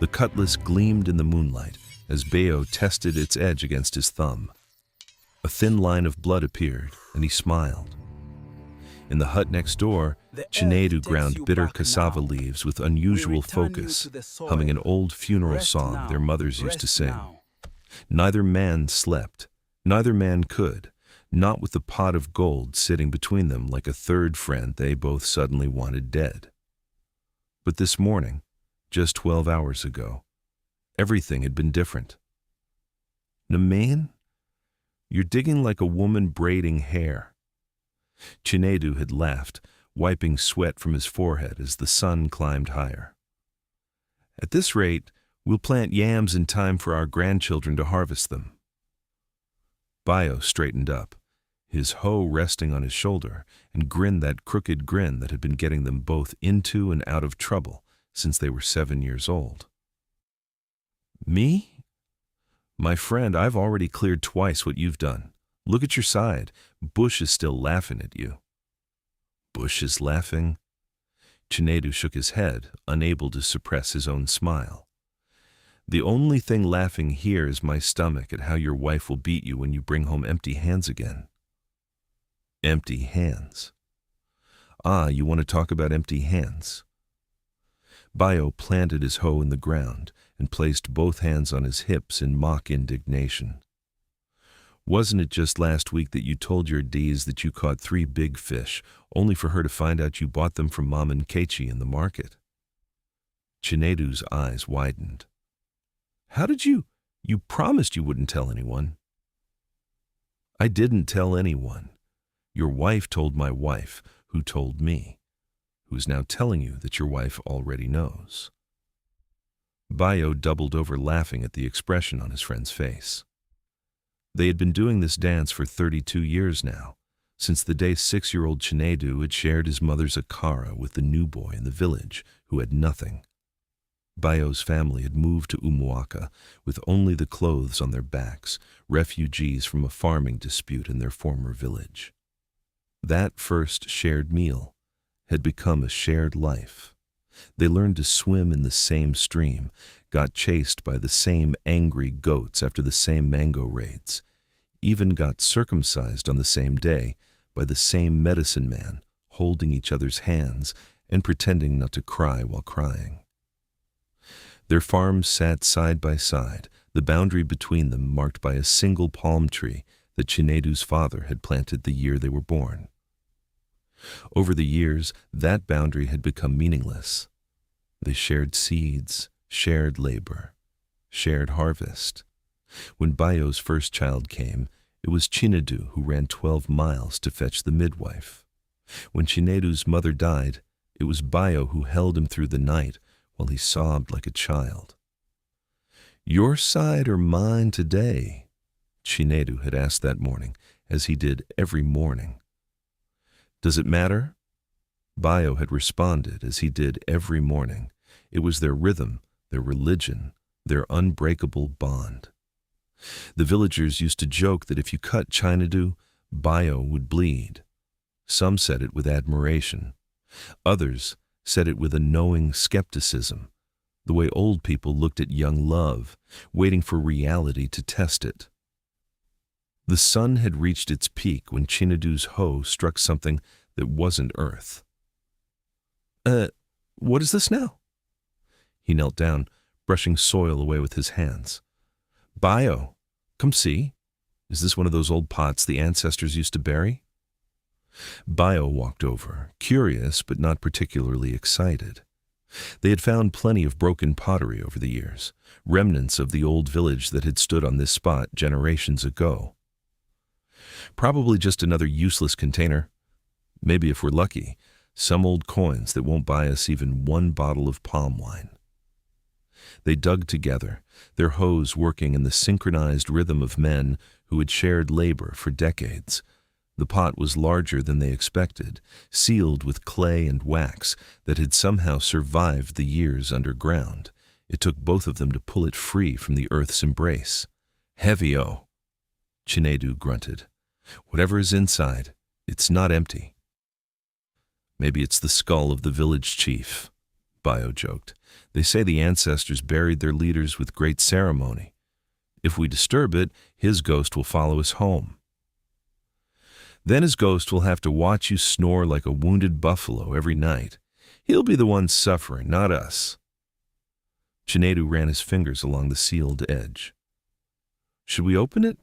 The cutlass gleamed in the moonlight as Bayo tested its edge against his thumb. A thin line of blood appeared, and he smiled. In the hut next door, Chinedu ground bitter cassava leaves with unusual focus, humming an old funeral song their mothers used to sing. Neither man slept, neither man could, not with the pot of gold sitting between them like a third friend they both suddenly wanted dead. But this morning, just 12 hours ago, everything had been different. Namain? You're digging like a woman braiding hair. Chinedu had laughed, wiping sweat from his forehead as the sun climbed higher. At this rate, we'll plant yams in time for our grandchildren to harvest them. Bayo straightened up, his hoe resting on his shoulder, and grinned that crooked grin that had been getting them both into and out of trouble since they were 7 years old. Me? My friend, I've already cleared twice what you've done. Look at your side. Bush is still laughing at you. Bush is laughing? Chinedu shook his head, unable to suppress his own smile. The only thing laughing here is my stomach at how your wife will beat you when you bring home empty hands again. Empty hands. Ah, you want to talk about empty hands? Bayo planted his hoe in the ground and placed both hands on his hips in mock indignation. Wasn't it just last week that you told your D's that you caught 3 big fish, only for her to find out you bought them from Mom and Kechi in the market? Chinedu's eyes widened. How did you promised you wouldn't tell anyone. I didn't tell anyone. Your wife told my wife, who told me, who's now telling you that your wife already knows. Bayo doubled over laughing at the expression on his friend's face. They had been doing this dance for 32 years now, since the day 6-year-old Chinedu had shared his mother's akara with the new boy in the village who had nothing. Bayo's family had moved to Umuaka with only the clothes on their backs, refugees from a farming dispute in their former village. That first shared meal had become a shared life. They learned to swim in the same stream, got chased by the same angry goats after the same mango raids, even got circumcised on the same day by the same medicine man, holding each other's hands and pretending not to cry while crying. Their farms sat side by side, the boundary between them marked by a single palm tree that Chinedu's father had planted the year they were born. Over the years, that boundary had become meaningless. They shared seeds, shared labor, shared harvest. When Bayo's first child came, it was Chinedu who ran 12 miles to fetch the midwife. When Chinedu's mother died, it was Bayo who held him through the night while he sobbed like a child. Your side or mine today? Chinedu had asked that morning, as he did every morning. Does it matter? Bayo had responded as he did every morning. It was their rhythm, their religion, their unbreakable bond. The villagers used to joke that if you cut Chinedu, Bayo would bleed. Some said it with admiration. Others said it with a knowing skepticism, the way old people looked at young love, waiting for reality to test it. The sun had reached its peak when Chinedu's hoe struck something that wasn't earth. What is this now? He knelt down, brushing soil away with his hands. Bayo, come see. Is this one of those old pots the ancestors used to bury? Bayo walked over, curious but not particularly excited. They had found plenty of broken pottery over the years, remnants of the old village that had stood on this spot generations ago. Probably just another useless container. Maybe if we're lucky, some old coins that won't buy us even 1 bottle of palm wine. They dug together, their hoes working in the synchronized rhythm of men who had shared labor for decades. The pot was larger than they expected, sealed with clay and wax that had somehow survived the years underground. It took both of them to pull it free from the earth's embrace. Heavy-o, Chinedu grunted. Whatever is inside, it's not empty. Maybe it's the skull of the village chief, Bayo joked. They say the ancestors buried their leaders with great ceremony. If we disturb it, his ghost will follow us home. Then his ghost will have to watch you snore like a wounded buffalo every night. He'll be the one suffering, not us. Chinedu ran his fingers along the sealed edge. Should we open it?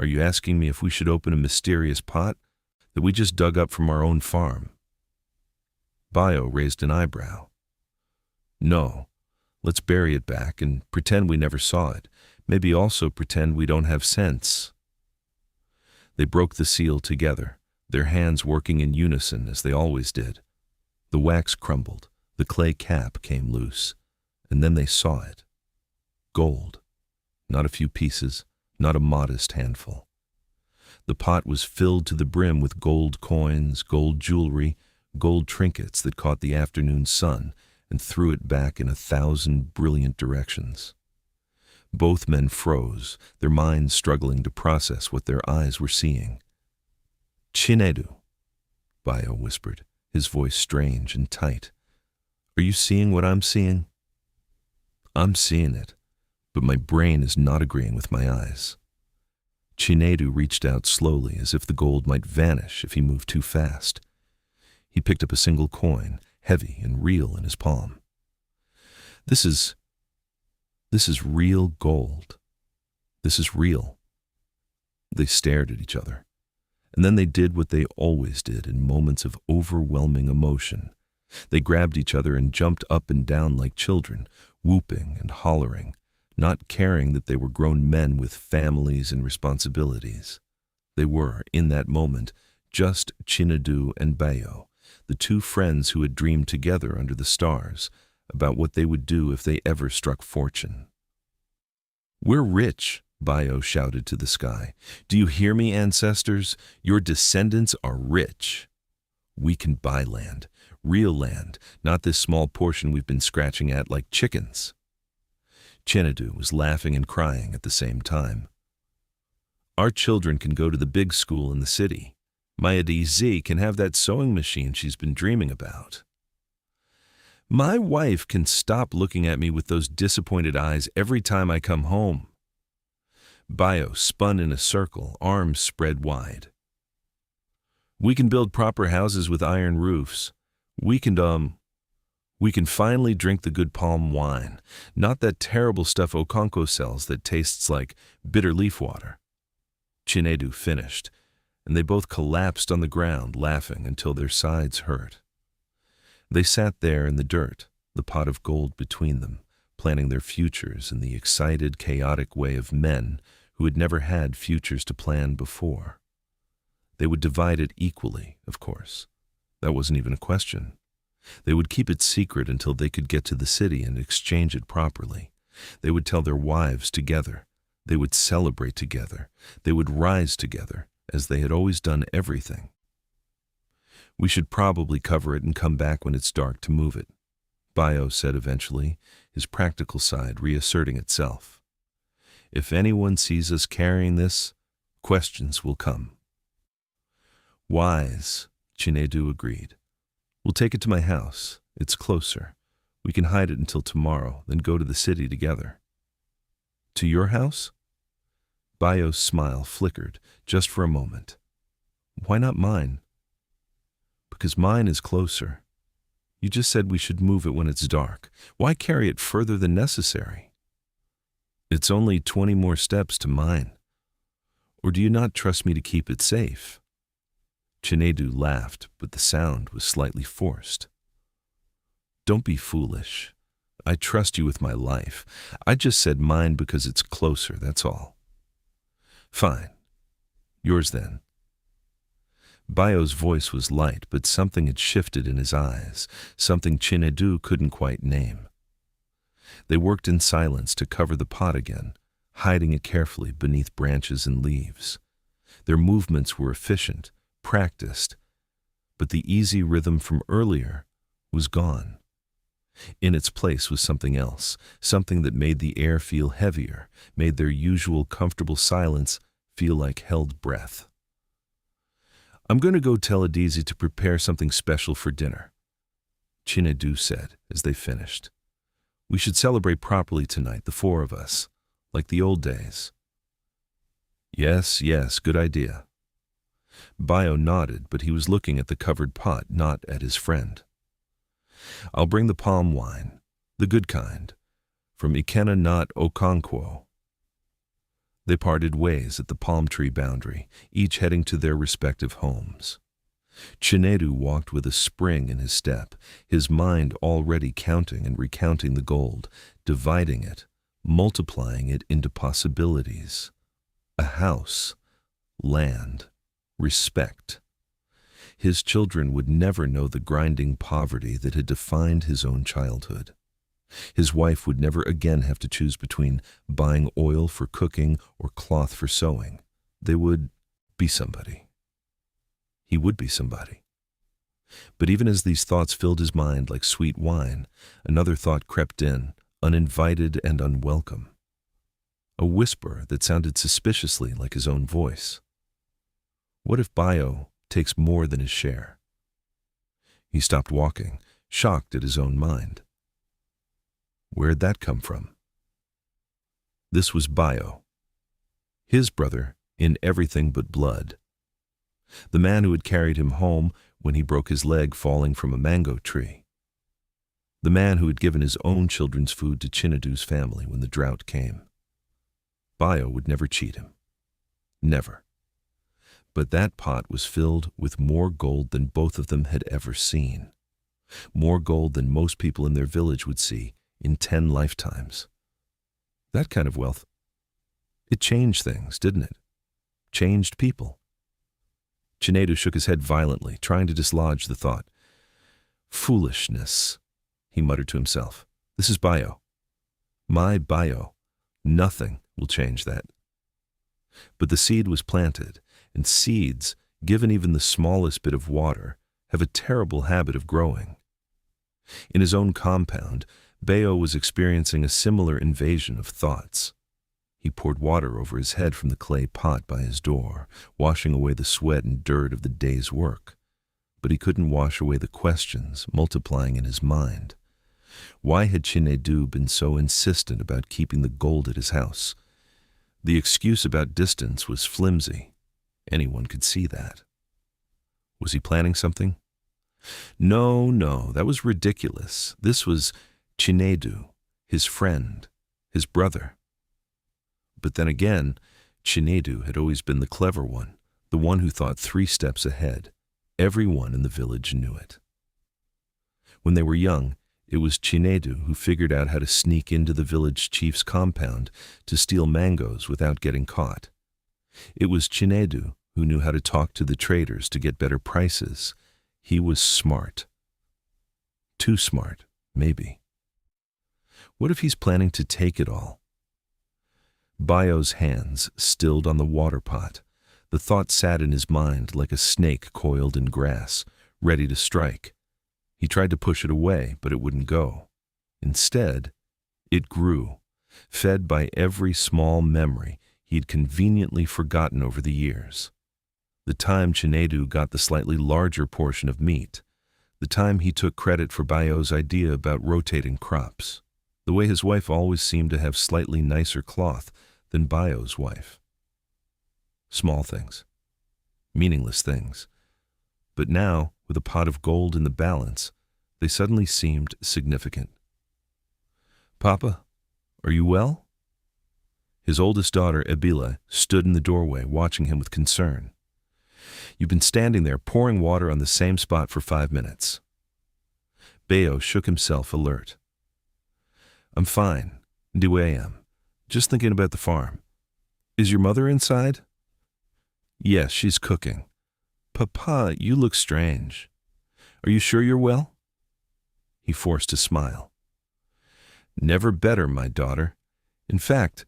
Are you asking me if we should open a mysterious pot that we just dug up from our own farm? Bayo raised an eyebrow. No, let's bury it back and pretend we never saw it. Maybe also pretend we don't have sense. They broke the seal together, their hands working in unison as they always did. The wax crumbled, the clay cap came loose, and then they saw it. Gold. Not a few pieces, not a modest handful. The pot was filled to the brim with gold coins, gold jewelry, gold trinkets that caught the afternoon sun and threw it back in 1,000 brilliant directions. Both men froze, their minds struggling to process what their eyes were seeing. Chinedu, Bayo whispered, his voice strange and tight. Are you seeing what I'm seeing? I'm seeing it, but my brain is not agreeing with my eyes. Chinedu reached out slowly as if the gold might vanish if he moved too fast. He picked up a single coin, heavy and real in his palm. This is real gold. This is real. They stared at each other, and then they did what they always did in moments of overwhelming emotion. They grabbed each other and jumped up and down like children, whooping and hollering, not caring that they were grown men with families and responsibilities. They were, in that moment, just Chinedu and Bayo, the two friends who had dreamed together under the stars about what they would do if they ever struck fortune. We're rich, Bayo shouted to the sky. Do you hear me, ancestors? Your descendants are rich. We can buy land, real land, not this small portion we've been scratching at like chickens. Chinedu was laughing and crying at the same time. Our children can go to the big school in the city. Mayadi Z can have that sewing machine she's been dreaming about. My wife can stop looking at me with those disappointed eyes every time I come home. Bayo spun in a circle, arms spread wide. We can build proper houses with iron roofs. We can finally drink the good palm wine, not that terrible stuff Okonko sells that tastes like bitter leaf water. Chinedu finished, and they both collapsed on the ground, laughing until their sides hurt. They sat there in the dirt, the pot of gold between them, planning their futures in the excited, chaotic way of men who had never had futures to plan before. They would divide it equally, of course. That wasn't even a question. They would keep it secret until they could get to the city and exchange it properly. They would tell their wives together. They would celebrate together. They would rise together, as they had always done everything. We should probably cover it and come back when it's dark to move it, Bayo said eventually, his practical side reasserting itself. If anyone sees us carrying this, questions will come. Wise, Chinedu agreed. We'll take it to my house. It's closer. We can hide it until tomorrow, then go to the city together. To your house? Bayo's smile flickered, just for a moment. Why not mine? Because mine is closer. You just said we should move it when it's dark. Why carry it further than necessary? It's only 20 more steps to mine. Or do you not trust me to keep it safe? Chinedu laughed, but the sound was slightly forced. Don't be foolish. I trust you with my life. I just said mine because it's closer, that's all. Fine. Yours then. Bayo's voice was light, but something had shifted in his eyes, something Chinedu couldn't quite name. They worked in silence to cover the pot again, hiding it carefully beneath branches and leaves. Their movements were efficient, practiced, but the easy rhythm from earlier was gone. In its place was something else, something that made the air feel heavier, made their usual comfortable silence feel like held breath. I'm going to go tell Adizi to prepare something special for dinner. Chinedu said as they finished. We should celebrate properly tonight, the four of us, like the old days. Yes, yes, good idea. Bayo nodded, but he was looking at the covered pot, not at his friend. I'll bring the palm wine, the good kind, from Ikena not Okonkwo. They parted ways at the palm tree boundary, each heading to their respective homes. Chinedu walked with a spring in his step, his mind already counting and recounting the gold, dividing it, multiplying it into possibilities. A house, land, respect. His children would never know the grinding poverty that had defined his own childhood. His wife would never again have to choose between buying oil for cooking or cloth for sewing. They would be somebody. He would be somebody. But even as these thoughts filled his mind like sweet wine, another thought crept in, uninvited and unwelcome. A whisper that sounded suspiciously like his own voice. What if Bayo takes more than his share? He stopped walking, shocked at his own mind. Where'd that come from? This was Bayo, his brother in everything but blood. The man who had carried him home when he broke his leg falling from a mango tree. The man who had given his own children's food to Chinedu's family when the drought came. Bayo would never cheat him. Never. But that pot was filled with more gold than both of them had ever seen. More gold than most people in their village would see in 10 lifetimes. That kind of wealth. It changed things, didn't it? Changed people. Chinedu shook his head violently, trying to dislodge the thought. Foolishness, he muttered to himself. This is Bayo. My Bayo. Nothing will change that. But the seed was planted, and seeds, given even the smallest bit of water, have a terrible habit of growing. In his own compound, Bayo was experiencing a similar invasion of thoughts. He poured water over his head from the clay pot by his door, washing away the sweat and dirt of the day's work. But he couldn't wash away the questions multiplying in his mind. Why had Chinedu been so insistent about keeping the gold at his house? The excuse about distance was flimsy. Anyone could see that. Was he planning something? No, that was ridiculous. This was Chinedu, his friend, his brother. But then again, Chinedu had always been the clever one, the one who thought 3 steps ahead. Everyone in the village knew it. When they were young, it was Chinedu who figured out how to sneak into the village chief's compound to steal mangoes without getting caught. It was Chinedu who knew how to talk to the traders to get better prices. He was smart. Too smart, maybe. What if he's planning to take it all? Bayo's hands stilled on the water pot. The thought sat in his mind like a snake coiled in grass, ready to strike. He tried to push it away, but it wouldn't go. Instead, it grew, fed by every small memory he'd conveniently forgotten over the years. The time Chinedu got the slightly larger portion of meat. The time he took credit for Bayo's idea about rotating crops. The way his wife always seemed to have slightly nicer cloth than Bayo's wife. Small things. Meaningless things. But now, with a pot of gold in the balance, they suddenly seemed significant. Papa, are you well? His oldest daughter, Ebila, stood in the doorway watching him with concern. You've been standing there pouring water on the same spot for 5 minutes. Bayo shook himself alert. I'm fine. Ndiwe I am. Just thinking about the farm. Is your mother inside? Yes, she's cooking. Papa, you look strange. Are you sure you're well? He forced a smile. Never better, my daughter. In fact,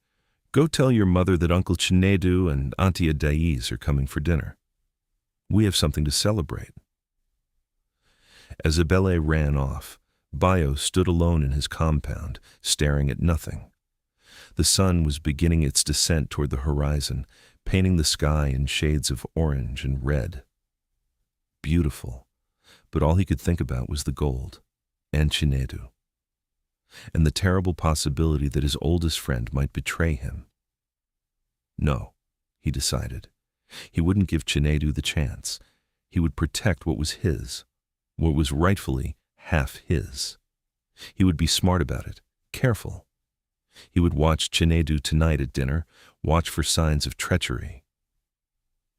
go tell your mother that Uncle Chinedu and Auntie Adaiz are coming for dinner. We have something to celebrate. As Abele ran off, Bayo stood alone in his compound, staring at nothing. The sun was beginning its descent toward the horizon, painting the sky in shades of orange and red. Beautiful, but all he could think about was the gold. and Chinedu, and the terrible possibility that his oldest friend might betray him. No, he decided. He wouldn't give Chinedu the chance. He would protect what was his, what was rightfully half his. He would be smart about it, careful. He would watch Chinedu tonight at dinner, watch for signs of treachery.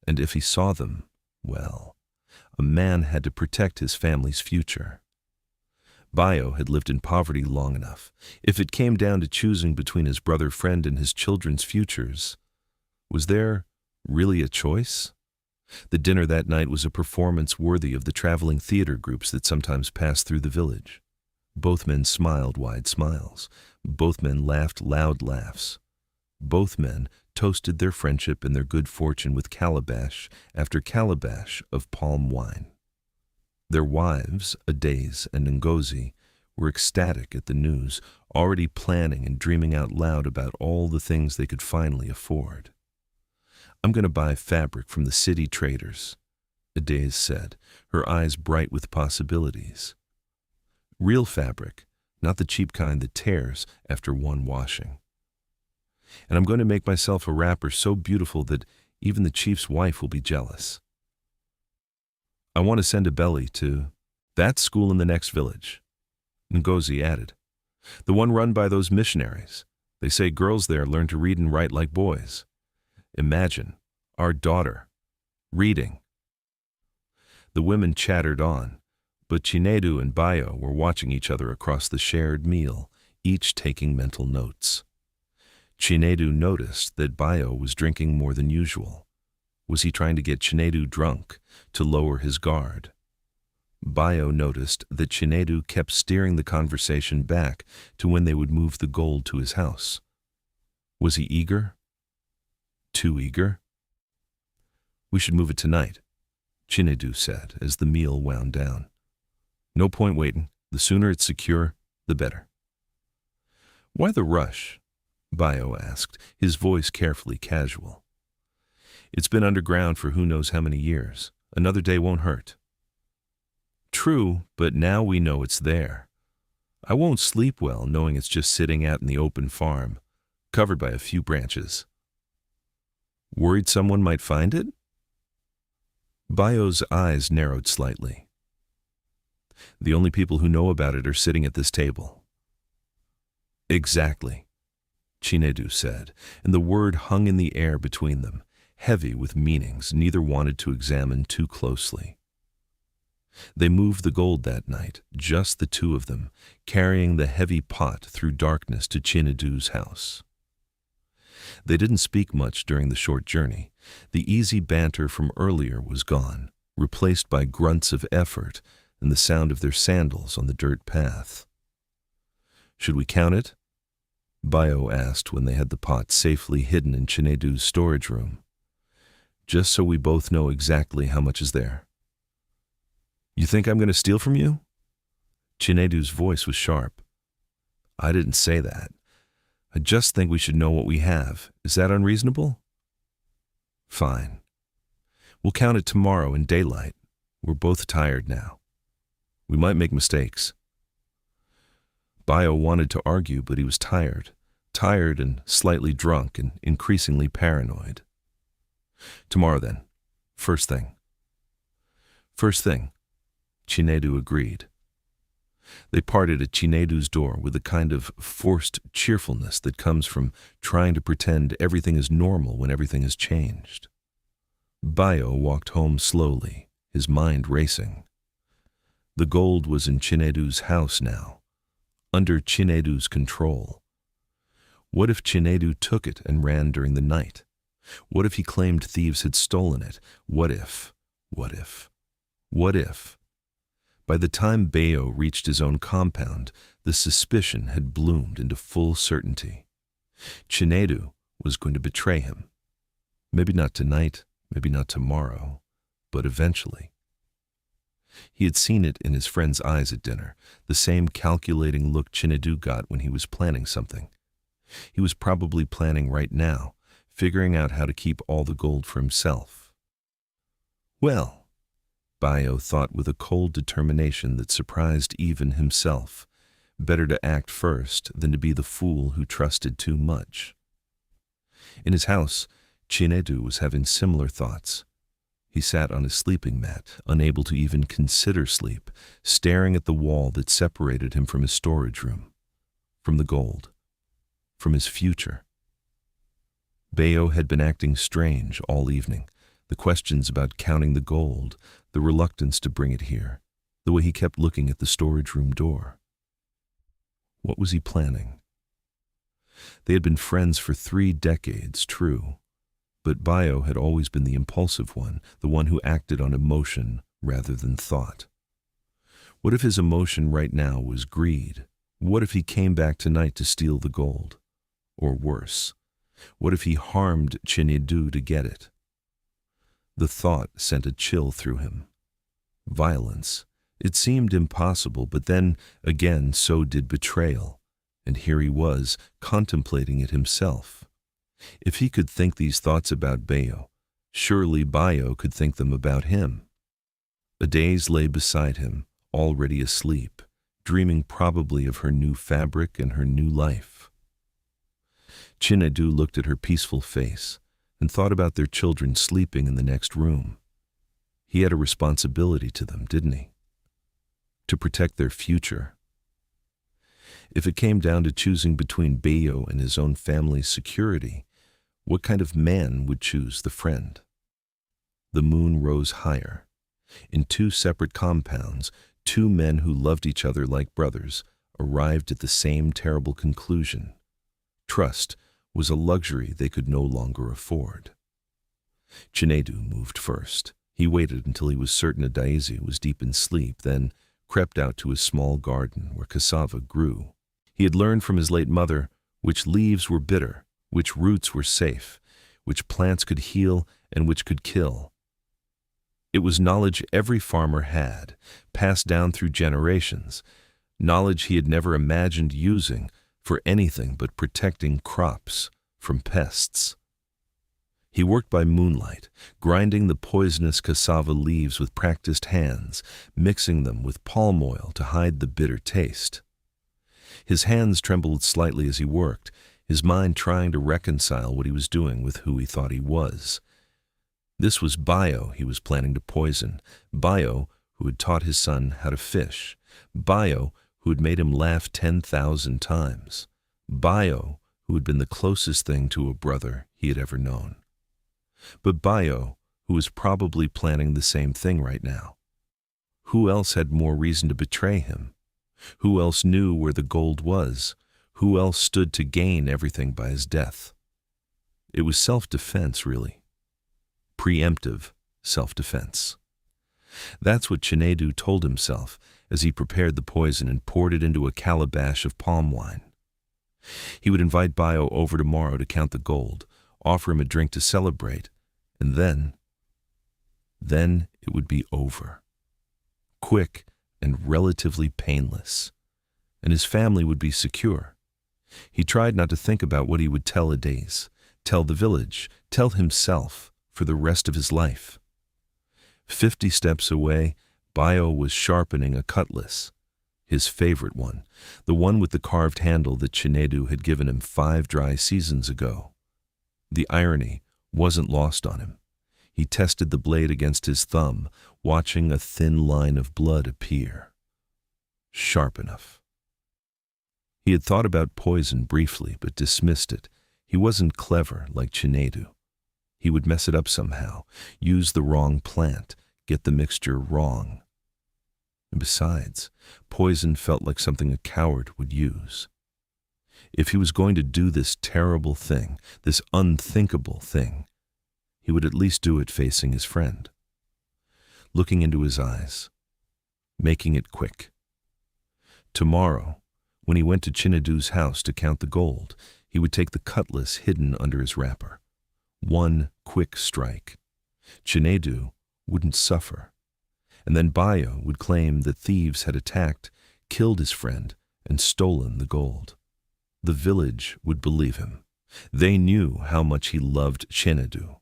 And if he saw them, well, a man had to protect his family's future. Bayo had lived in poverty long enough. If it came down to choosing between his brother friend and his children's futures, was there really a choice? The dinner that night was a performance worthy of the traveling theater groups that sometimes passed through the village. Both men smiled wide smiles. Both men laughed loud laughs. Both men toasted their friendship and their good fortune with calabash after calabash of palm wine. Their wives, Ades and Ngozi, were ecstatic at the news, already planning and dreaming out loud about all the things they could finally afford. "I'm going to buy fabric from the city traders," Ades said, her eyes bright with possibilities. Real fabric, not the cheap kind that tears after one washing. "And I'm going to make myself a wrapper so beautiful that even the chief's wife will be jealous. I want to send a belly to that school in the next village," Ngozi added. "The one run by those missionaries. They say girls there learn to read and write like boys. Imagine, our daughter, reading." The women chattered on, but Chinedu and Bayo were watching each other across the shared meal, each taking mental notes. Chinedu noticed that Bayo was drinking more than usual. Was he trying to get Chinedu drunk, to lower his guard? Bayo noticed that Chinedu kept steering the conversation back to when they would move the gold to his house. Was he eager? Too eager? "We should move it tonight," Chinedu said as the meal wound down. "No point waiting. The sooner it's secure, the better." "Why the rush?" Bayo asked, his voice carefully casual. "It's been underground for who knows how many years. Another day won't hurt." "True, but now we know it's there. I won't sleep well knowing it's just sitting out in the open farm, covered by a few branches." "Worried someone might find it?" Bayo's eyes narrowed slightly. "The only people who know about it are sitting at this table." "Exactly," Chinedu said, and the word hung in the air between them, heavy with meanings neither wanted to examine too closely. They moved the gold that night, just the two of them, carrying the heavy pot through darkness to Chinedu's house. They didn't speak much during the short journey. The easy banter from earlier was gone, replaced by grunts of effort and the sound of their sandals on the dirt path. "Should we count it?" Bayo asked when they had the pot safely hidden in Chinedu's storage room. "Just so we both know exactly how much is there." "You think I'm going to steal from you?" Chinedu's voice was sharp. "I didn't say that. I just think we should know what we have. Is that unreasonable?" "Fine. We'll count it tomorrow in daylight. We're both tired now. We might make mistakes." Bayo wanted to argue, but he was tired and slightly drunk and increasingly paranoid. "Tomorrow then. First thing." "First thing," Chinedu agreed. They parted at Chinedu's door with a kind of forced cheerfulness that comes from trying to pretend everything is normal when everything has changed. Bayo walked home slowly, his mind racing. The gold was in Chinedu's house now, under Chinedu's control. What if Chinedu took it and ran during the night? What if he claimed thieves had stolen it? What if? By the time Bayo reached his own compound, the suspicion had bloomed into full certainty. Chinedu was going to betray him. Maybe not tonight, maybe not tomorrow, but eventually. He had seen it in his friend's eyes at dinner, the same calculating look Chinedu got when he was planning something. He was probably planning right now, figuring out how to keep all the gold for himself. Well, Bayo thought with a cold determination that surprised even himself. Better to act first than to be the fool who trusted too much. In his house, Chinedu was having similar thoughts. He sat on his sleeping mat, unable to even consider sleep, staring at the wall that separated him from his storage room, from the gold, from his future. Bayo had been acting strange all evening. The questions about counting the gold, the reluctance to bring it here, the way he kept looking at the storage room door. What was he planning? They had been friends for 3 decades, true, but Bayo had always been the impulsive one, the one who acted on emotion rather than thought. What if his emotion right now was greed? What if he came back tonight to steal the gold? Or worse, what if he harmed Chinedu to get it? The thought sent a chill through him. Violence. It seemed impossible, but then, again, so did betrayal. And here he was, contemplating it himself. If he could think these thoughts about Bayo, surely Bayo could think them about him. A daze lay beside him, already asleep, dreaming probably of her new fabric and her new life. Chinedu looked at her peaceful face and thought about their children sleeping in the next room. He had a responsibility to them, didn't he? To protect their future. If it came down to choosing between Bayo and his own family's security, what kind of man would choose the friend? The moon rose higher. In 2 separate compounds, 2 men who loved each other like brothers arrived at the same terrible conclusion. Trust was a luxury they could no longer afford. Chinedu moved first. He waited until he was certain Adaeze was deep in sleep, then crept out to his small garden where cassava grew. He had learned from his late mother which leaves were bitter, which roots were safe, which plants could heal and which could kill. It was knowledge every farmer had, passed down through generations, knowledge he had never imagined using for anything but protecting crops from pests. He worked by moonlight, grinding the poisonous cassava leaves with practiced hands, mixing them with palm oil to hide the bitter taste. His hands trembled slightly as he worked, his mind trying to reconcile what he was doing with who he thought he was. This was Bayo he was planning to poison, Bayo who had taught his son how to fish, Bayo who had made him laugh 10,000 times, Bayo who had been the closest thing to a brother he had ever known. But Bayo, who was probably planning the same thing right now. Who else had more reason to betray him? Who else knew where the gold was? Who else stood to gain everything by his death? It was self-defense, really. Preemptive self-defense. That's what Chinedu told himself as he prepared the poison and poured it into a calabash of palm wine. He would invite Bayo over tomorrow to count the gold, offer him a drink to celebrate, and then it would be over. Quick and relatively painless. And his family would be secure. He tried not to think about what he would tell Adaeze, tell the village, tell himself for the rest of his life. 50 steps away, Bayo was sharpening a cutlass, his favorite one, the one with the carved handle that Chinedu had given him 5 dry seasons ago. The irony wasn't lost on him. He tested the blade against his thumb, watching a thin line of blood appear. Sharp enough. He had thought about poison briefly, but dismissed it. He wasn't clever like Chinedu. He would mess it up somehow, use the wrong plant, get the mixture wrong. And besides, poison felt like something a coward would use. If he was going to do this terrible thing, this unthinkable thing, he would at least do it facing his friend. Looking into his eyes. Making it quick. Tomorrow, when he went to Chinedu's house to count the gold, he would take the cutlass hidden under his wrapper. One quick strike. Chinedu wouldn't suffer. And then Bayo would claim that thieves had attacked, killed his friend, and stolen the gold. The village would believe him. They knew how much he loved Chinedu.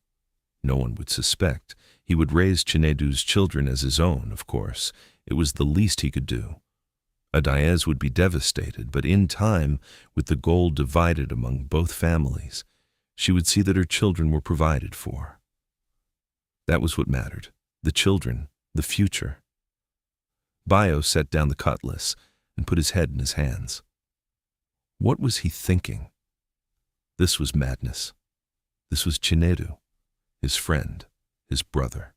No one would suspect. He would raise Chinedu's children as his own, of course. It was the least he could do. Adayez would be devastated, but in time, with the gold divided among both families, she would see that her children were provided for. That was what mattered. The children, the future. Bayo set down the cutlass and put his head in his hands. What was he thinking? This was madness. This was Chinedu, his friend, his brother.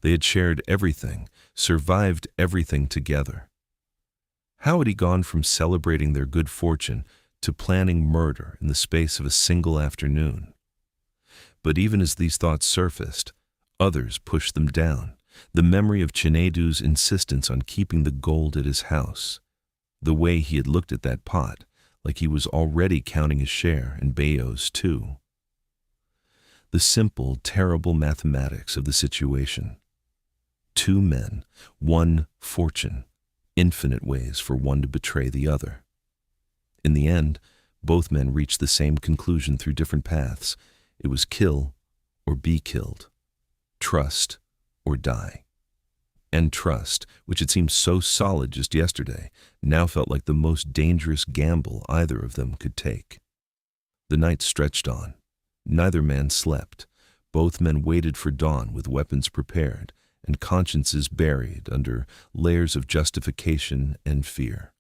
They had shared everything, survived everything together. How had he gone from celebrating their good fortune to planning murder in the space of a single afternoon? But even as these thoughts surfaced, others pushed them down. The memory of Chinedu's insistence on keeping the gold at his house. The way he had looked at that pot, like he was already counting his share and Bayo's too. The simple, terrible mathematics of the situation. 2 men, 1 fortune, infinite ways for one to betray the other. In the end, both men reached the same conclusion through different paths. It was kill or be killed, trust or die. And trust, which had seemed so solid just yesterday, now felt like the most dangerous gamble either of them could take. The night stretched on. Neither man slept. Both men waited for dawn with weapons prepared and consciences buried under layers of justification and fear.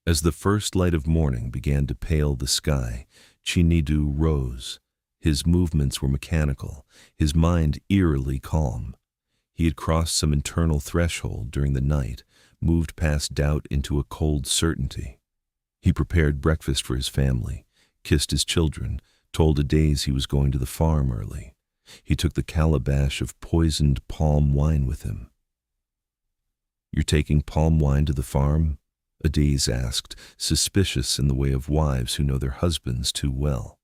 As the first light of morning began to pale the sky, Chinedu rose. His movements were mechanical, his mind eerily calm. He had crossed some internal threshold during the night, moved past doubt into a cold certainty. He prepared breakfast for his family, kissed his children, told Adayez he was going to the farm early. He took the calabash of poisoned palm wine with him. "You're taking palm wine to the farm?" Adayez asked, suspicious in the way of wives who know their husbands too well.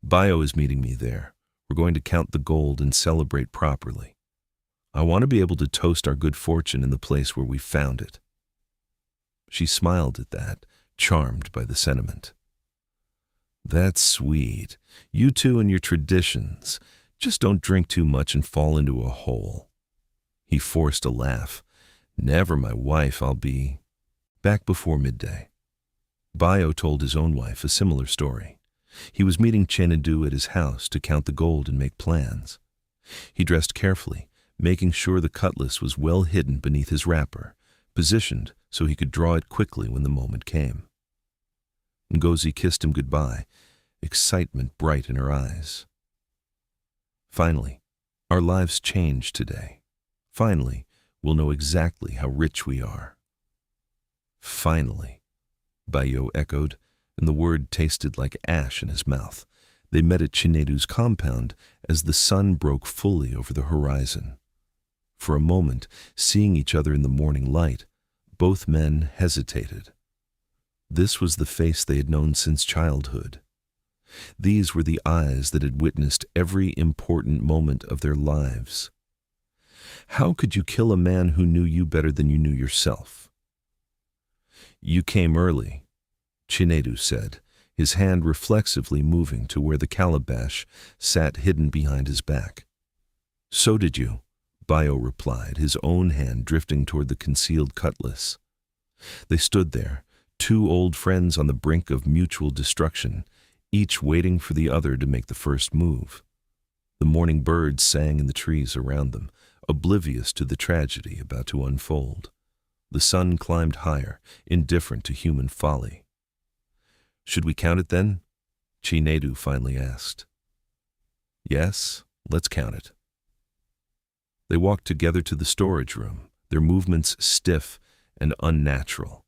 "Bayo is meeting me there. We're going to count the gold and celebrate properly. I want to be able to toast our good fortune in the place where we found it." She smiled at that, charmed by the sentiment. "That's sweet. You two and your traditions. Just don't drink too much and fall into a hole." He forced a laugh. "Never my wife, I'll be." Back before midday, Bayo told his own wife a similar story. He was meeting Chinedu at his house to count the gold and make plans. He dressed carefully, making sure the cutlass was well hidden beneath his wrapper, positioned so he could draw it quickly when the moment came. Ngozi kissed him goodbye, excitement bright in her eyes. "Finally, our lives change today. Finally, we'll know exactly how rich we are." "Finally," Bayo echoed, and the word tasted like ash in his mouth. They met at Chinedu's compound as the sun broke fully over the horizon. For a moment, seeing each other in the morning light, both men hesitated. This was the face they had known since childhood. These were the eyes that had witnessed every important moment of their lives. How could you kill a man who knew you better than you knew yourself? "You came early," Chinedu said, his hand reflexively moving to where the calabash sat hidden behind his back. "So did you," Bayo replied, his own hand drifting toward the concealed cutlass. They stood there, 2 old friends on the brink of mutual destruction, each waiting for the other to make the first move. The morning birds sang in the trees around them, oblivious to the tragedy about to unfold. The sun climbed higher, indifferent to human folly. "Should we count it then?" Chinedu finally asked. "Yes, let's count it." They walked together to the storage room, their movements stiff and unnatural.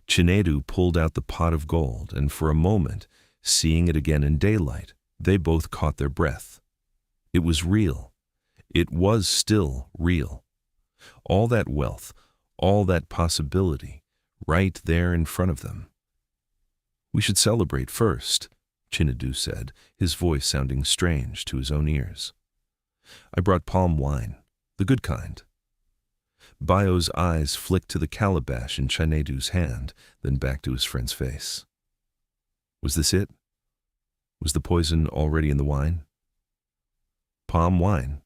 Chinedu pulled out the pot of gold, and for a moment, seeing it again in daylight, they both caught their breath. It was real. It was still real. All that wealth, all that possibility, right there in front of them. "We should celebrate first," Chinedu said, his voice sounding strange to his own ears. "I brought palm wine, the good kind." Bayo's eyes flicked to the calabash in Chinedu's hand, then back to his friend's face. Was this it? Was the poison already in the wine? palm wine.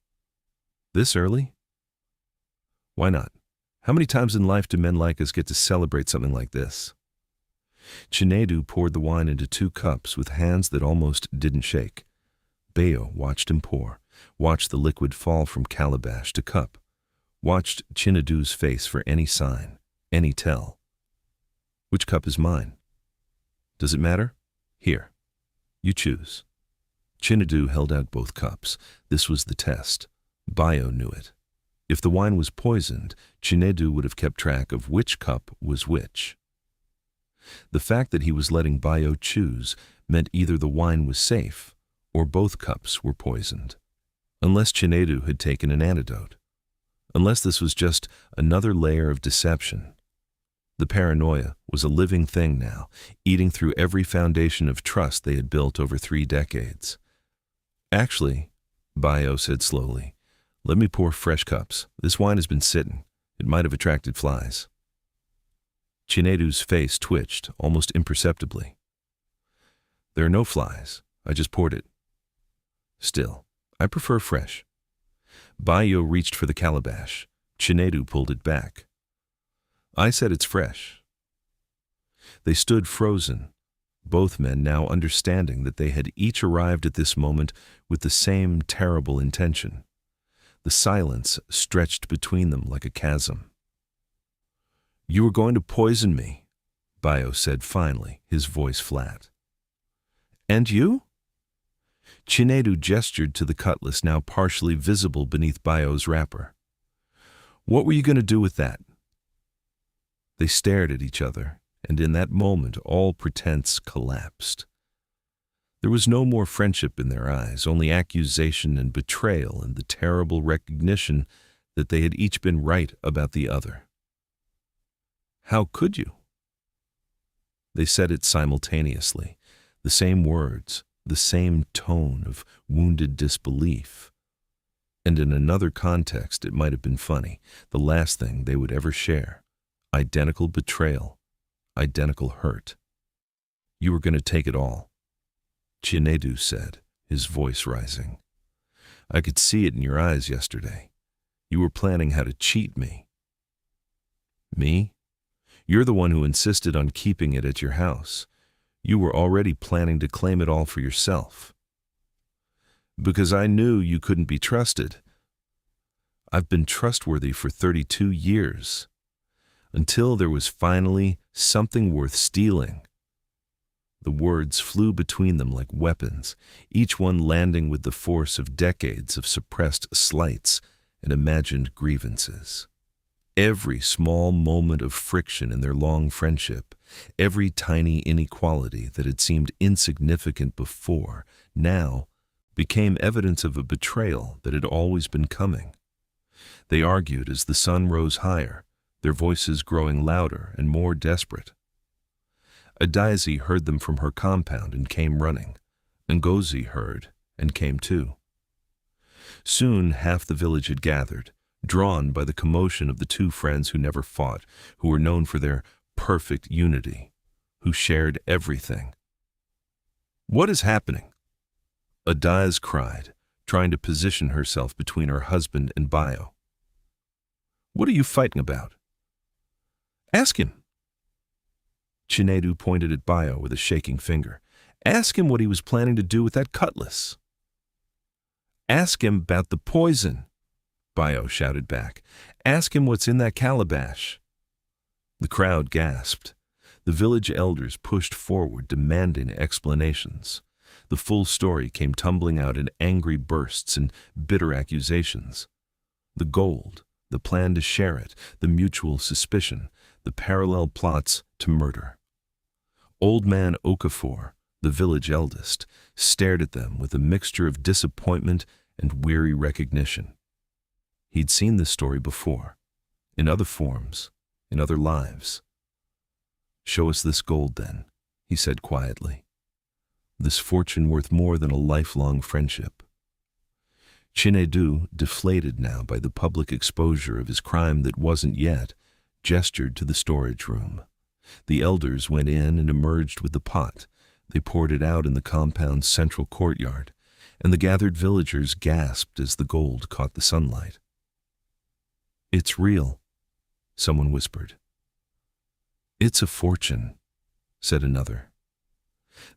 This early? Why not? How many times in life do men like us get to celebrate something like this? Chinedu poured the wine into 2 cups with hands that almost didn't shake. Bayo watched him pour, watched the liquid fall from calabash to cup, watched Chinedu's face for any sign, any tell. Which cup is mine? Does it matter? Here. You choose. Chinedu held out both cups. This was the test. Bayo knew it. If the wine was poisoned, Chinedu would have kept track of which cup was which. The fact that he was letting Bayo choose meant either the wine was safe or both cups were poisoned. Unless Chinedu had taken an antidote. Unless this was just another layer of deception. The paranoia was a living thing now, eating through every foundation of trust they had built over 3 decades. Actually, Bayo said slowly, let me pour fresh cups. This wine has been sitting. It might have attracted flies. Chinedu's face twitched, almost imperceptibly. There are no flies. I just poured it. Still, I prefer fresh. Bayo reached for the calabash. Chinedu pulled it back. I said it's fresh. They stood frozen, both men now understanding that they had each arrived at this moment with the same terrible intention. The silence stretched between them like a chasm. You were going to poison me, Bayo said finally, his voice flat. And you? Chinedu gestured to the cutlass now partially visible beneath Bayo's wrapper. What were you going to do with that? They stared at each other, and in that moment all pretense collapsed. There was no more friendship in their eyes, only accusation and betrayal and the terrible recognition that they had each been right about the other. How could you? They said it simultaneously, the same words, the same tone of wounded disbelief. And in another context it might have been funny, the last thing they would ever share. Identical betrayal, identical hurt. You were going to take it all, Chinedu said, his voice rising. I could see it in your eyes yesterday. You were planning how to cheat me. Me? You're the one who insisted on keeping it at your house. You were already planning to claim it all for yourself. Because I knew you couldn't be trusted. I've been trustworthy for 32 years. Until there was finally something worth stealing. The words flew between them like weapons, each one landing with the force of decades of suppressed slights and imagined grievances. Every small moment of friction in their long friendship, every tiny inequality that had seemed insignificant before, now became evidence of a betrayal that had always been coming. They argued as the sun rose higher, their voices growing louder and more desperate. Adaeze heard them from her compound and came running. Ngozi heard and came too. Soon half the village had gathered, drawn by the commotion of the 2 friends who never fought, who were known for their perfect unity, who shared everything. What is happening? Adaeze cried, trying to position herself between her husband and Bayo. What are you fighting about? Ask him. Chinedu pointed at Bayo with a shaking finger. Ask him what he was planning to do with that cutlass. Ask him about the poison, Bayo shouted back. Ask him what's in that calabash. The crowd gasped. The village elders pushed forward, demanding explanations. The full story came tumbling out in angry bursts and bitter accusations. The gold, the plan to share it, the mutual suspicion, the parallel plots to murder. Old man Okafor, the village eldest, stared at them with a mixture of disappointment and weary recognition. He'd seen this story before, in other forms, in other lives. Show us this gold then, he said quietly. This fortune worth more than a lifelong friendship. Chinedu, deflated now by the public exposure of his crime that wasn't yet, gestured to the storage room. The elders went in and emerged with the pot. They poured it out in the compound's central courtyard, and the gathered villagers gasped as the gold caught the sunlight. "It's real," someone whispered. "It's a fortune," said another.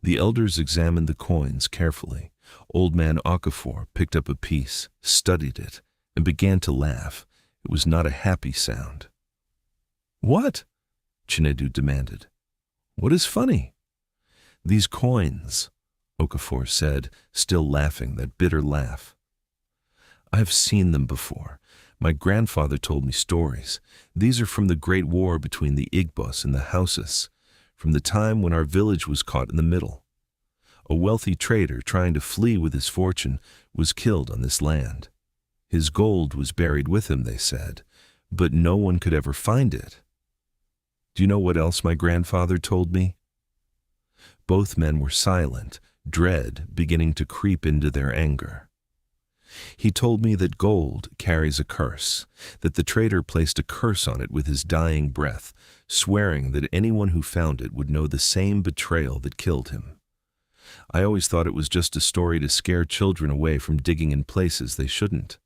The elders examined the coins carefully. Old man Okafor picked up a piece, studied it, and began to laugh. It was not a happy sound. "What?" Chinedu demanded. "What is funny?" "These coins," Okafor said, still laughing that bitter laugh. "I've seen them before. My grandfather told me stories. These are from the Great War between the Igbos and the Hausas, from the time when our village was caught in the middle. A wealthy trader trying to flee with his fortune was killed on this land. His gold was buried with him, they said, but no one could ever find it. Do you know what else my grandfather told me?" Both men were silent, dread beginning to creep into their anger. "He told me that gold carries a curse, that the trader placed a curse on it with his dying breath, swearing that anyone who found it would know the same betrayal that killed him. I always thought it was just a story to scare children away from digging in places they shouldn't."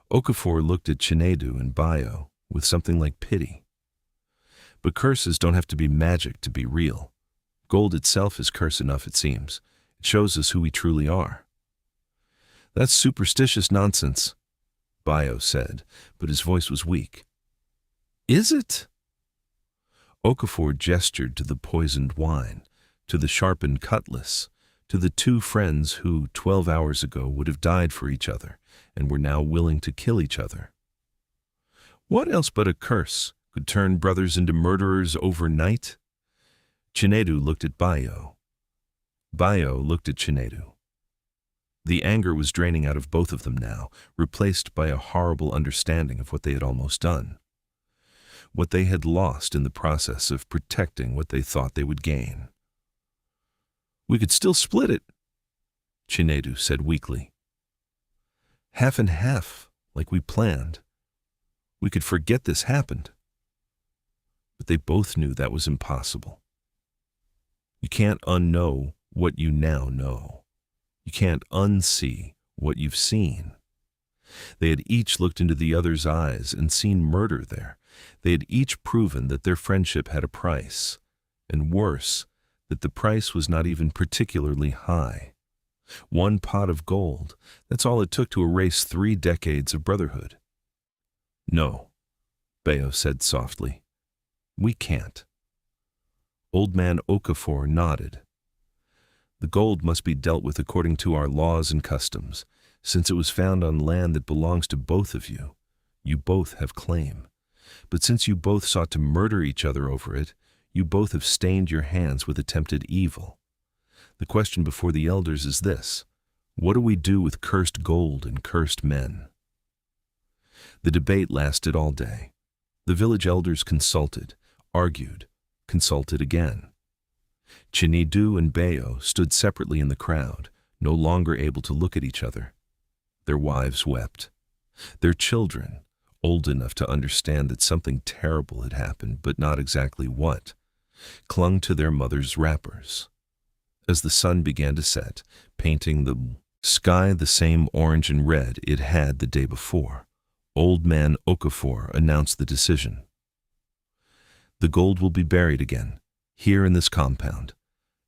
Okafor looked at Chinedu and Bayo with something like pity. "But curses don't have to be magic to be real. Gold itself is curse enough, it seems. It shows us who we truly are." "That's superstitious nonsense," Bayo said, but his voice was weak. "Is it?" Okafor gestured to the poisoned wine, to the sharpened cutlass, to the two friends who 12 hours ago would have died for each other and were now willing to kill each other. "What else but a curse could turn brothers into murderers overnight?" Chinedu looked at Bayo. Bayo looked at Chinedu. The anger was draining out of both of them now, replaced by a horrible understanding of what they had almost done. What they had lost in the process of protecting what they thought they would gain. "We could still split it," Chinedu said weakly. "Half and half, like we planned. We could forget this happened." But they both knew that was impossible. You can't unknow what you now know. You can't unsee what you've seen. They had each looked into the other's eyes and seen murder there. They had each proven that their friendship had a price, and worse, that the price was not even particularly high. 1 pot of gold, that's all it took to erase 3 decades of brotherhood. "No," Bayo said softly. "We can't." Old man Okafor nodded. "The gold must be dealt with according to our laws and customs. Since it was found on land that belongs to both of you, you both have claim. But since you both sought to murder each other over it, you both have stained your hands with attempted evil. The question before the elders is this: what do we do with cursed gold and cursed men?" The debate lasted all day. The village elders consulted, argued, consulted again. Chinedu and Bayo stood separately in the crowd, no longer able to look at each other. Their wives wept. Their children, old enough to understand that something terrible had happened, but not exactly what, clung to their mother's wrappers. As the sun began to set, painting the sky the same orange and red it had the day before, old man Okafor announced the decision. "The gold will be buried again, here in this compound.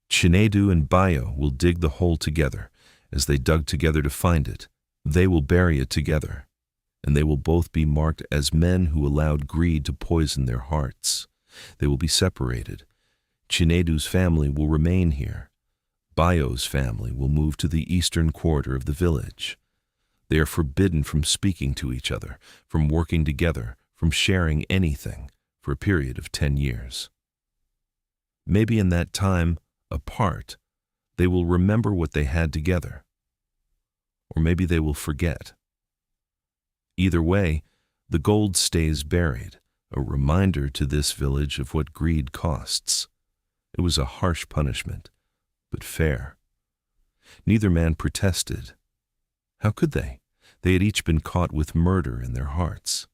Chinedu and Bayo will dig the hole together. As they dug together to find it, they will bury it together, and they will both be marked as men who allowed greed to poison their hearts. They will be separated. Chinedu's family will remain here. Bayo's family will move to the eastern quarter of the village. They are forbidden from speaking to each other, from working together, from sharing anything, for a period of 10 years. Maybe in that time, apart, they will remember what they had together. Or maybe they will forget. Either way, the gold stays buried, a reminder to this village of what greed costs. It was a harsh punishment, but fair. Neither man protested. How could they? They had each been caught with murder in their hearts.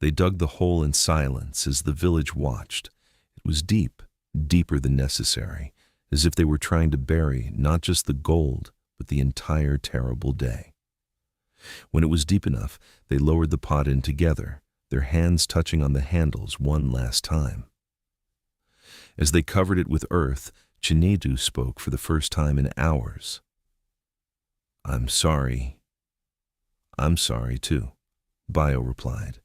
They dug the hole in silence as the village watched. It was deep, deeper than necessary, as if they were trying to bury not just the gold, but the entire terrible day. When it was deep enough, they lowered the pot in together, their hands touching on the handles one last time. As they covered it with earth, Chinedu spoke for the first time in hours. "I'm sorry." "I'm sorry, too," Bayo replied.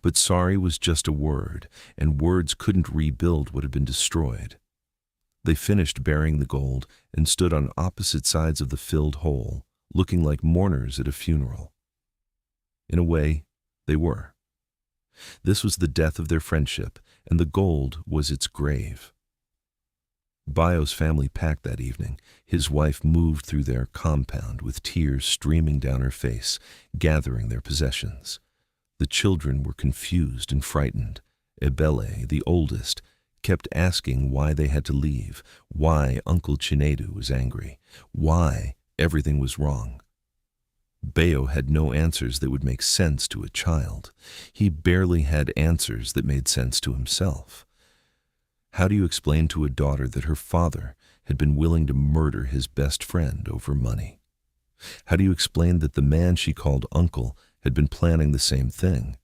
But sorry was just a word, and words couldn't rebuild what had been destroyed. They finished burying the gold and stood on opposite sides of the filled hole, looking like mourners at a funeral. In a way, they were. This was the death of their friendship, and the gold was its grave. Bayo's family packed that evening. His wife moved through their compound with tears streaming down her face, gathering their possessions. The children were confused and frightened. Ebele, the oldest, kept asking why they had to leave, why Uncle Chinedu was angry, why everything was wrong. Bayo had no answers that would make sense to a child. He barely had answers that made sense to himself. How do you explain to a daughter that her father had been willing to murder his best friend over money? How do you explain that the man she called uncle had been planning the same thing?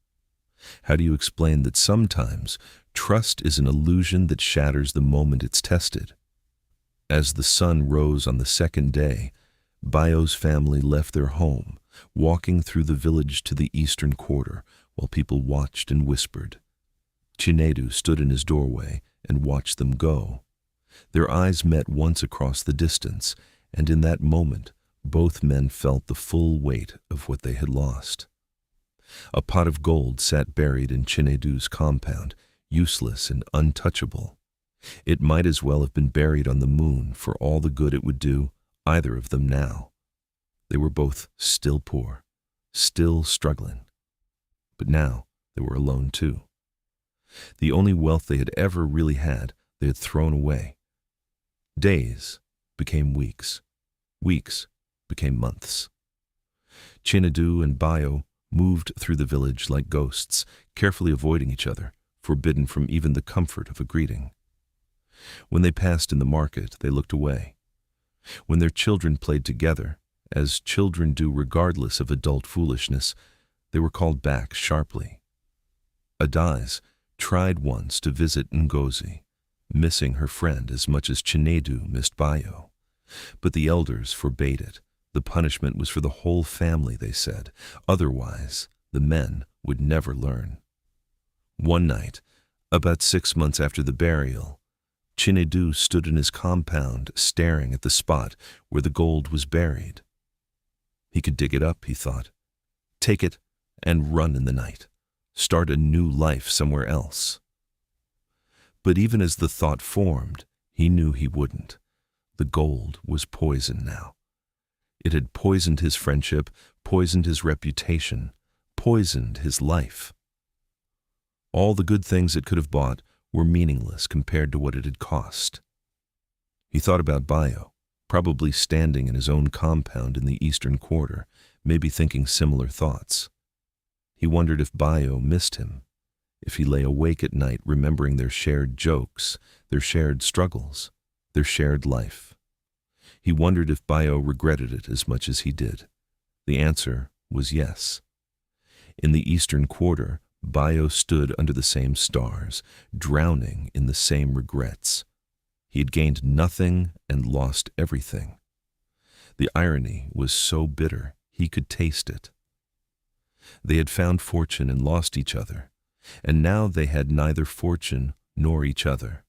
How do you explain that sometimes trust is an illusion that shatters the moment it's tested? As the sun rose on the second day, Bayo's family left their home, walking through the village to the eastern quarter while people watched and whispered. Chinedu stood in his doorway and watched them go. Their eyes met once across the distance, and in that moment, both men felt the full weight of what they had lost. A pot of gold sat buried in Chinedu's compound, useless and untouchable. It might as well have been buried on the moon for all the good it would do either of them now. They were both still poor, still struggling. But now they were alone too. The only wealth they had ever really had, they had thrown away. Days became weeks. Weeks became months. Chinedu and Bayo moved through the village like ghosts, carefully avoiding each other, forbidden from even the comfort of a greeting. When they passed in the market, they looked away. When their children played together, as children do regardless of adult foolishness, they were called back sharply. Adaz tried once to visit Ngozi, missing her friend as much as Chinedu missed Bayo. But the elders forbade it. The punishment was for the whole family, they said. Otherwise, the men would never learn. One night, about 6 months after the burial, Chinedu stood in his compound staring at the spot where the gold was buried. He could dig it up, he thought, take it and run in the night, start a new life somewhere else. But even as the thought formed, he knew he wouldn't. The gold was poison now. It had poisoned his friendship, poisoned his reputation, poisoned his life. All the good things it could have bought were meaningless compared to what it had cost. He thought about Bayo, probably standing in his own compound in the eastern quarter, maybe thinking similar thoughts. He wondered if Bayo missed him, if he lay awake at night remembering their shared jokes, their shared struggles, their shared life. He wondered if Bayo regretted it as much as he did. The answer was yes. In the eastern quarter, Bayo stood under the same stars, drowning in the same regrets. He had gained nothing and lost everything. The irony was so bitter he could taste it. They had found fortune and lost each other, and now they had neither fortune nor each other.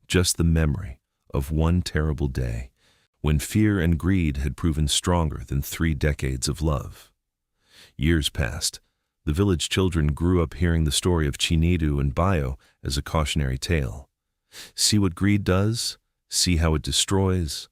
Just the memory of one terrible day when fear and greed had proven stronger than 3 decades of love. Years passed. The village children grew up hearing the story of Chinedu and Bayo as a cautionary tale. See what greed does? See how it destroys?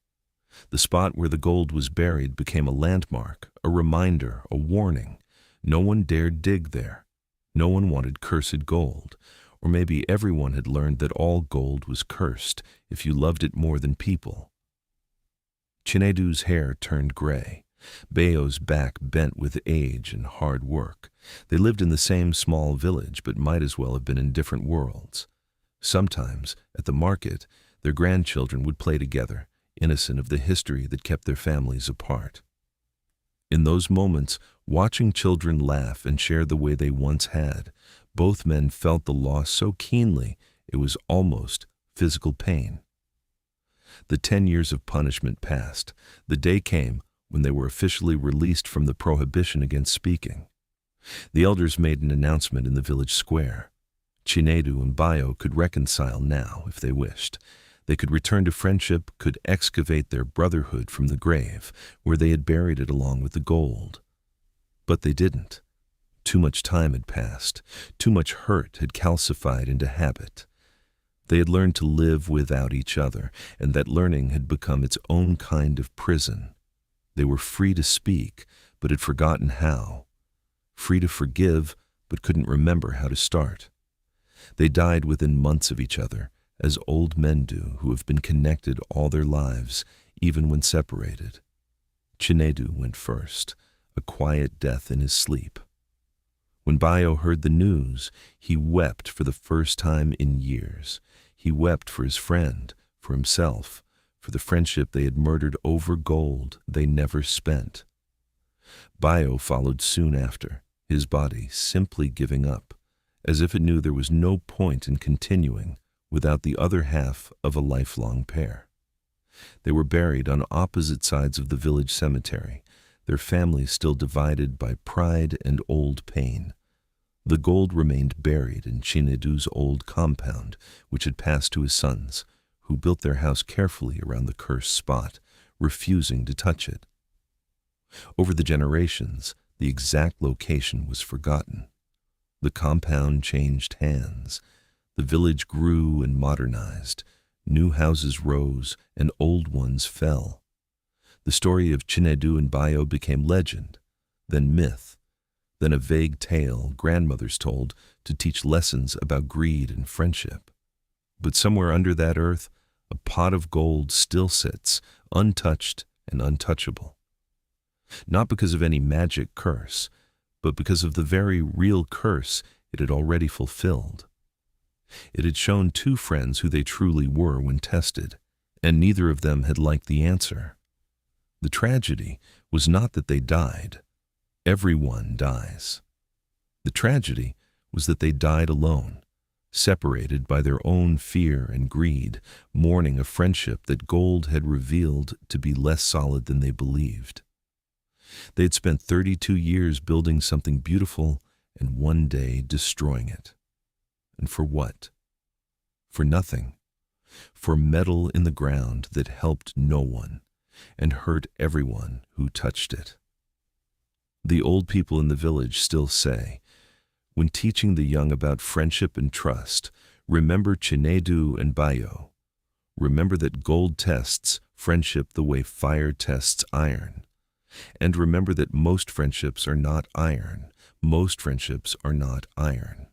The spot where the gold was buried became a landmark, a reminder, a warning. No one dared dig there. No one wanted cursed gold. Or maybe everyone had learned that all gold was cursed if you loved it more than people. Chinedu's hair turned gray. Bayo's back bent with age and hard work. They lived in the same small village, but might as well have been in different worlds. Sometimes, at the market, Their grandchildren would play together, innocent of the history that kept their families apart. In those moments, watching children laugh and share the way they once had, both men felt the loss so keenly it was almost physical pain. The 10 years of punishment passed. The day came when they were officially released from the prohibition against speaking. The elders made an announcement in the village square. Chinedu and Bayo could reconcile now if they wished. They could return to friendship, could excavate their brotherhood from the grave, where they had buried it along with the gold. But they didn't. Too much time had passed. Too much hurt had calcified into habit. They had learned to live without each other, and that learning had become its own kind of prison. They were free to speak, but had forgotten how. Free to forgive, but couldn't remember how to start. They died within months of each other, as old men do who have been connected all their lives, even when separated. Chinedu went first, a quiet death in his sleep. When Bayo heard the news, he wept for the first time in years. He wept for his friend, for himself, for the friendship they had murdered over gold they never spent. Bayo followed soon after, his body simply giving up, as if it knew there was no point in continuing without the other half of a lifelong pair. They were buried on opposite sides of the village cemetery, their families still divided by pride and old pain. The gold remained buried in Chinedu's old compound, which had passed to his sons, who built their house carefully around the cursed spot, refusing to touch it. Over the generations, the exact location was forgotten. The compound changed hands. The village grew and modernized. New houses rose and old ones fell. The story of Chinedu and Bayo became legend, then myth, then a vague tale grandmothers told to teach lessons about greed and friendship. But somewhere under that earth, a pot of gold still sits, untouched and untouchable. Not because of any magic curse, but because of the very real curse it had already fulfilled. It had shown two friends who they truly were when tested, and neither of them had liked the answer. The tragedy was not that they died. Everyone dies. The tragedy was that they died alone, separated by their own fear and greed, mourning a friendship that gold had revealed to be less solid than they believed. They had spent 32 years building something beautiful and one day destroying it. And for what? For nothing. For metal in the ground that helped no one and hurt everyone who touched it. The old people in the village still say, when teaching the young about friendship and trust, remember Chinedu and Bayo. Remember that gold tests friendship the way fire tests iron. And remember that most friendships are not iron. Most friendships are not iron.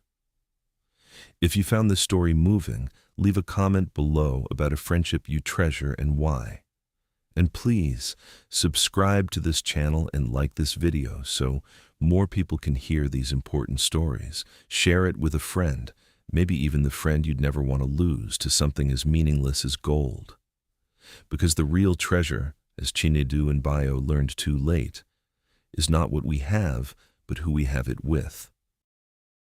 If you found this story moving, leave a comment below about a friendship you treasure and why. And please, subscribe to this channel and like this video so more people can hear these important stories. Share it with a friend, maybe even the friend you'd never want to lose to something as meaningless as gold. Because the real treasure, as Chinedu and Bayo learned too late, is not what we have, but who we have it with.